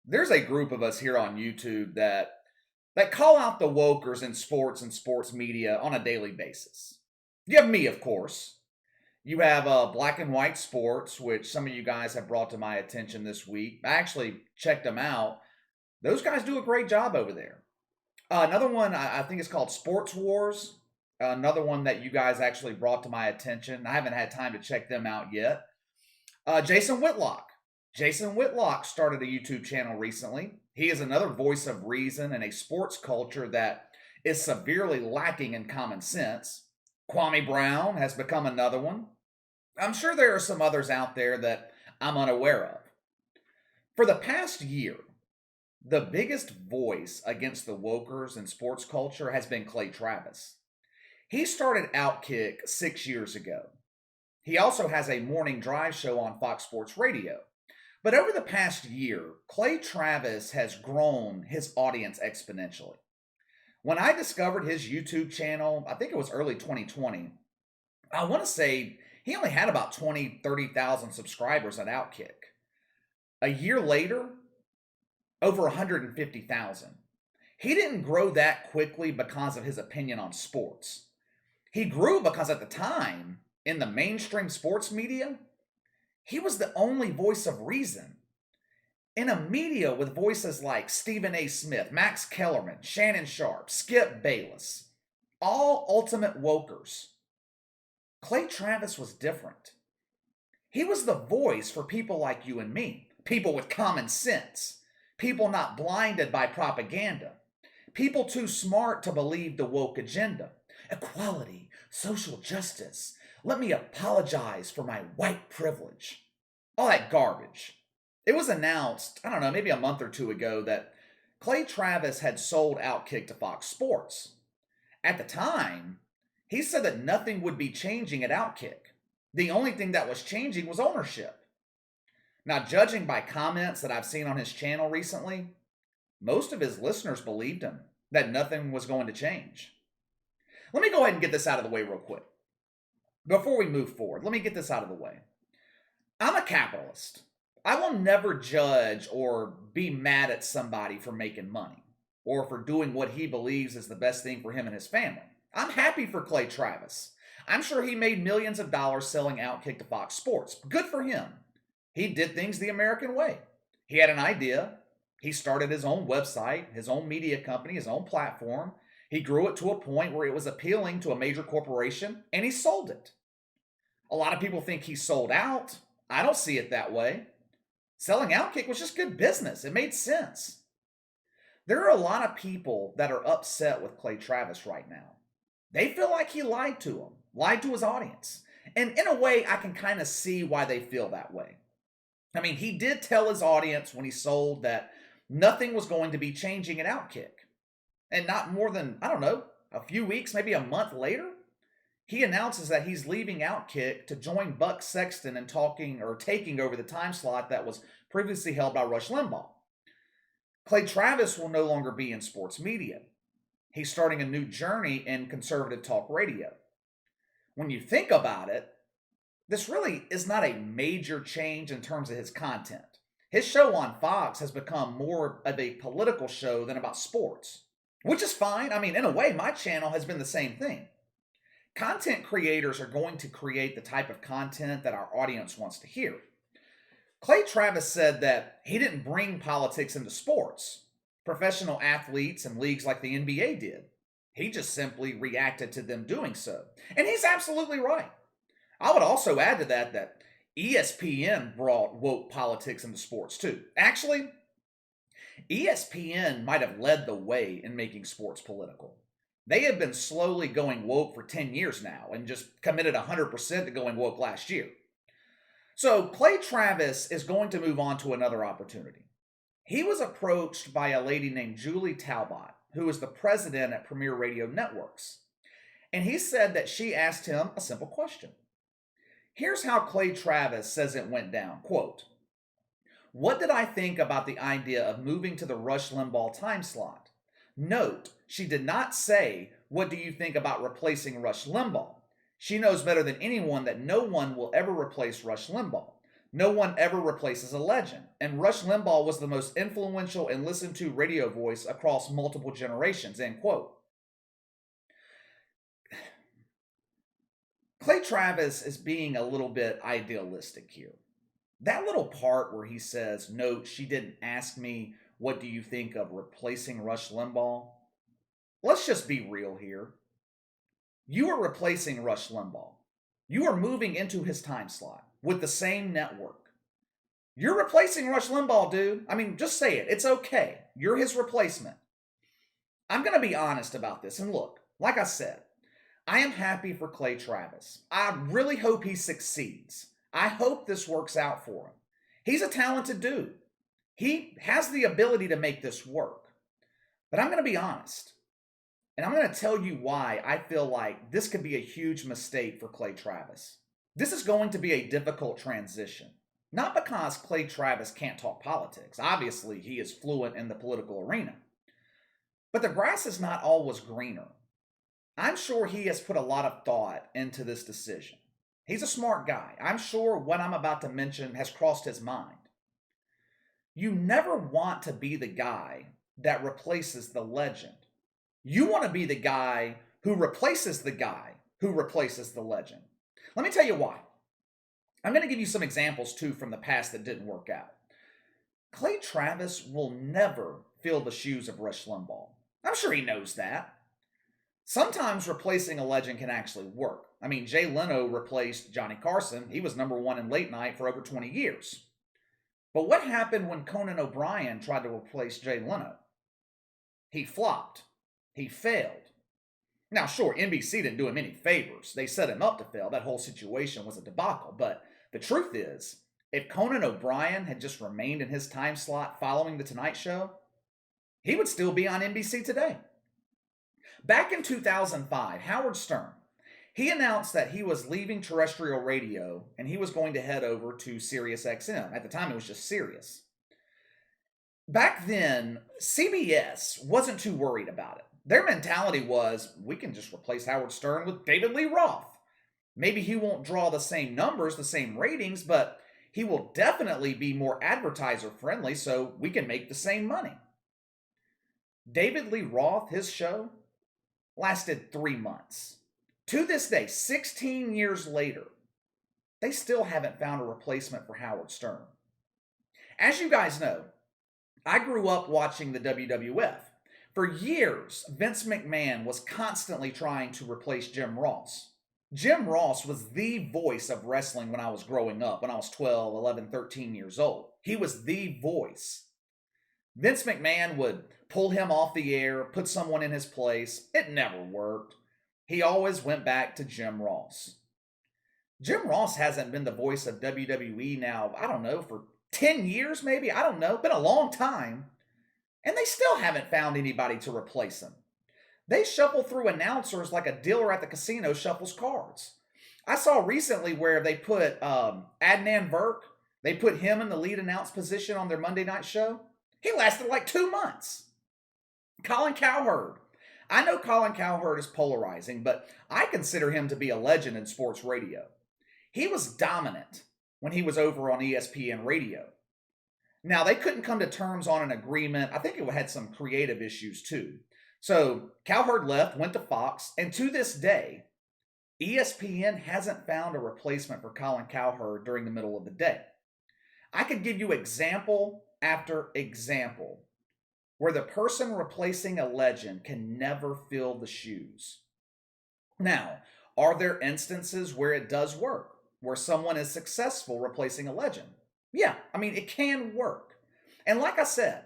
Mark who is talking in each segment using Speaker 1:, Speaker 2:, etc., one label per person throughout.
Speaker 1: There's a group of us here on YouTube that call out the wokers in sports and sports media on a daily basis. You have me, of course. You have Black and White Sports, which some of you guys have brought to my attention this week. I actually checked them out. Those guys do a great job over there. Another one, I think it's called Sports Wars. Another one that you guys actually brought to my attention. I haven't had time to check them out yet. Jason Whitlock. Jason Whitlock started a YouTube channel recently. He is another voice of reason in a sports culture that is severely lacking in common sense. Kwame Brown has become another one. I'm sure there are some others out there that I'm unaware of. For the past year, the biggest voice against the wokers in sports culture has been Clay Travis. He started Outkick 6 years ago. He also has a morning drive show on Fox Sports Radio. But over the past year, Clay Travis has grown his audience exponentially. When I discovered his YouTube channel, I think it was early 2020, I want to say he only had about 30,000 subscribers on Outkick. A year later, over 150,000. He didn't grow that quickly because of his opinion on sports. He grew because at the time, in the mainstream sports media, he was the only voice of reason. In a media with voices like Stephen A. Smith, Max Kellerman, Shannon Sharp, Skip Bayless, all ultimate wokers, Clay Travis was different. He was the voice for people like you and me, people with common sense, people not blinded by propaganda, people too smart to believe the woke agenda. Equality, social justice. Let me apologize for my white privilege. All that garbage. It was announced, I don't know, maybe a month or two ago that Clay Travis had sold Outkick to Fox Sports. At the time, he said that nothing would be changing at Outkick. The only thing that was changing was ownership. Now, judging by comments that I've seen on his channel recently, most of his listeners believed him, that nothing was going to change. Let me go ahead and get this out of the way real quick. Before we move forward, let me get this out of the way. I'm a capitalist. I will never judge or be mad at somebody for making money or for doing what he believes is the best thing for him and his family. I'm happy for Clay Travis. I'm sure he made millions of dollars selling Outkick to Fox Sports. Good for him. He did things the American way. He had an idea. He started his own website, his own media company, his own platform. He grew it to a point where it was appealing to a major corporation, and he sold it. A lot of people think he sold out. I don't see it that way. Selling Outkick was just good business. It made sense. There are a lot of people that are upset with Clay Travis right now. They feel like he lied to them, lied to his audience. And in a way, I can kind of see why they feel that way. I mean, he did tell his audience when he sold that nothing was going to be changing at Outkick. And not more than, I don't know, a few weeks, maybe a month later, he announces that he's leaving Outkick to join Buck Sexton and taking over the time slot that was previously held by Rush Limbaugh. Clay Travis will no longer be in sports media. He's starting a new journey in conservative talk radio. When you think about it, this really is not a major change in terms of his content. His show on Fox has become more of a political show than about sports, which is fine. I mean, in a way, my channel has been the same thing. Content creators are going to create the type of content that our audience wants to hear. Clay Travis said that he didn't bring politics into sports. Professional athletes and leagues like the NBA did. He just simply reacted to them doing so. And he's absolutely right. I would also add to that ESPN brought woke politics into sports too. Actually, ESPN might have led the way in making sports political. They have been slowly going woke for 10 years now and just committed 100% to going woke last year. So Clay Travis is going to move on to another opportunity. He was approached by a lady named Julie Talbot, who is the president at Premier Radio Networks. And he said that she asked him a simple question. Here's how Clay Travis says it went down. Quote, "What did I think about the idea of moving to the Rush Limbaugh time slot? Note, she did not say, what do you think about replacing Rush Limbaugh? She knows better than anyone that no one will ever replace Rush Limbaugh. No one ever replaces a legend, and Rush Limbaugh was the most influential and listened to radio voice across multiple generations, end quote. Clay Travis is being a little bit idealistic here. That little part where he says, "Note, she didn't ask me, what do you think of replacing Rush Limbaugh?" Let's just be real here. You are replacing Rush Limbaugh. You are moving into his time slot with the same network. You're replacing Rush Limbaugh, dude. I mean, just say it. It's okay. You're his replacement. I'm going to be honest about this. And look, like I said, I am happy for Clay Travis. I really hope he succeeds. I hope this works out for him. He's a talented dude. He has the ability to make this work. But I'm going to be honest. And I'm going to tell you why I feel like this could be a huge mistake for Clay Travis. This is going to be a difficult transition. Not because Clay Travis can't talk politics. Obviously, he is fluent in the political arena. But the grass is not always greener. I'm sure he has put a lot of thought into this decision. He's a smart guy. I'm sure what I'm about to mention has crossed his mind. You never want to be the guy that replaces the legend. You want to be the guy who replaces the guy who replaces the legend. Let me tell you why. I'm going to give you some examples too from the past that didn't work out. Clay Travis will never fill the shoes of Rush Limbaugh. I'm sure he knows that. Sometimes replacing a legend can actually work. I mean, Jay Leno replaced Johnny Carson. He was number one in late night for over 20 years. But what happened when Conan O'Brien tried to replace Jay Leno? He flopped. He failed. Now, sure, NBC didn't do him any favors. They set him up to fail. That whole situation was a debacle. But the truth is, if Conan O'Brien had just remained in his time slot following The Tonight Show, he would still be on NBC today. Back in 2005, Howard Stern, he announced that he was leaving terrestrial radio and he was going to head over to Sirius XM. At the time, it was just Sirius. Back then, CBS wasn't too worried about it. Their mentality was, we can just replace Howard Stern with David Lee Roth. Maybe he won't draw the same numbers, the same ratings, but he will definitely be more advertiser friendly so we can make the same money. David Lee Roth, his show, lasted 3 months. To this day, 16 years later, they still haven't found a replacement for Howard Stern. As you guys know, I grew up watching the WWF. For years, Vince McMahon was constantly trying to replace Jim Ross. Jim Ross was the voice of wrestling when I was growing up, when I was 12, 11, 13 years old. He was the voice. Vince McMahon would pull him off the air, put someone in his place. It never worked. He always went back to Jim Ross. Jim Ross hasn't been the voice of WWE now, I don't know, for 10 years maybe? I don't know. Been a long time. And they still haven't found anybody to replace him. They shuffle through announcers like a dealer at the casino shuffles cards. I saw recently where they put Adnan Virk, they put him in the lead announce position on their Monday night show. He lasted like 2 months. Colin Cowherd. I know Colin Cowherd is polarizing, but I consider him to be a legend in sports radio. He was dominant when he was over on ESPN radio. Now, they couldn't come to terms on an agreement. I think it had some creative issues too. So Cowherd left, went to Fox, and to this day, ESPN hasn't found a replacement for Colin Cowherd during the middle of the day. I could give you example after example where the person replacing a legend can never fill the shoes. Now, are there instances where it does work, where someone is successful replacing a legend? Yeah, I mean, it can work. And like I said,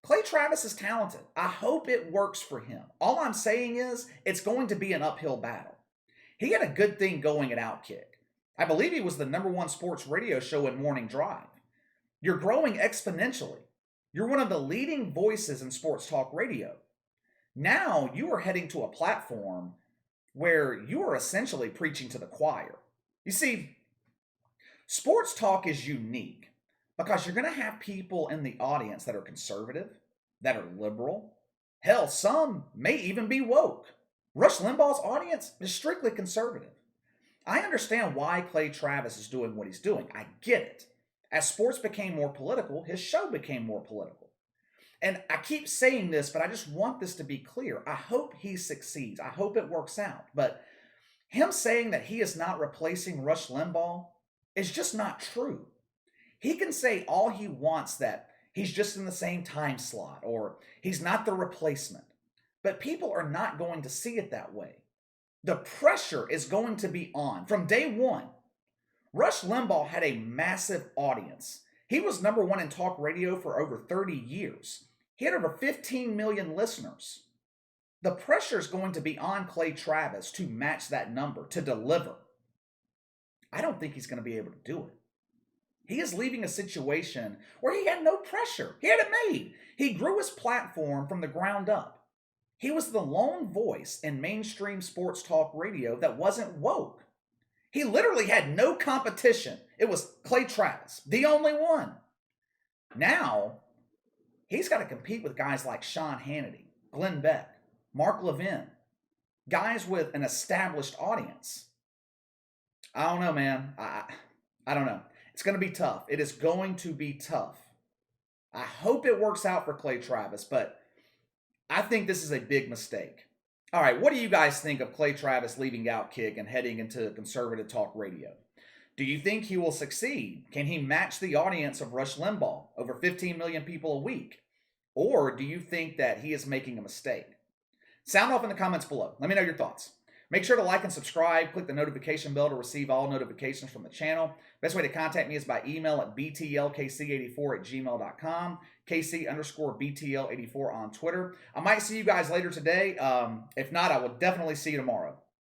Speaker 1: Clay Travis is talented. I hope it works for him. All I'm saying is it's going to be an uphill battle. He had a good thing going at Outkick. I believe he was the #1 sports radio show in Morning Drive. You're growing exponentially. You're one of the leading voices in sports talk radio. Now you are heading to a platform where you are essentially preaching to the choir. You see, sports talk is unique because you're going to have people in the audience that are conservative, that are liberal. Hell, some may even be woke. Rush Limbaugh's audience is strictly conservative. I understand why Clay Travis is doing what he's doing. I get it. As sports became more political, his show became more political. And I keep saying this, but I just want this to be clear. I hope he succeeds. I hope it works out. But him saying that he is not replacing Rush Limbaugh is just not true. He can say all he wants that he's just in the same time slot or he's not the replacement. But people are not going to see it that way. The pressure is going to be on from day one. Rush Limbaugh had a massive audience. He was number one in talk radio for over 30 years. He had over 15 million listeners. The pressure is going to be on Clay Travis to match that number, to deliver. I don't think he's going to be able to do it. He is leaving a situation where he had no pressure. He had it made. He grew his platform from the ground up. He was the lone voice in mainstream sports talk radio that wasn't woke. He literally had no competition. It was Clay Travis, the only one. Now, he's got to compete with guys like Sean Hannity, Glenn Beck, Mark Levin, guys with an established audience. I don't know, man. I don't know. It's going to be tough. It is going to be tough. I hope it works out for Clay Travis, but I think this is a big mistake. All right, what do you guys think of Clay Travis leaving Outkick and heading into conservative talk radio? Do you think he will succeed? Can he match the audience of Rush Limbaugh, over 15 million people a week? Or do you think that he is making a mistake? Sound off in the comments below. Let me know your thoughts. Make sure to like and subscribe. Click the notification bell to receive all notifications from the channel. Best way to contact me is by email at btlkc84@gmail.com. KC_BTL84 on Twitter. I might see you guys later today. If not, I will definitely see you tomorrow.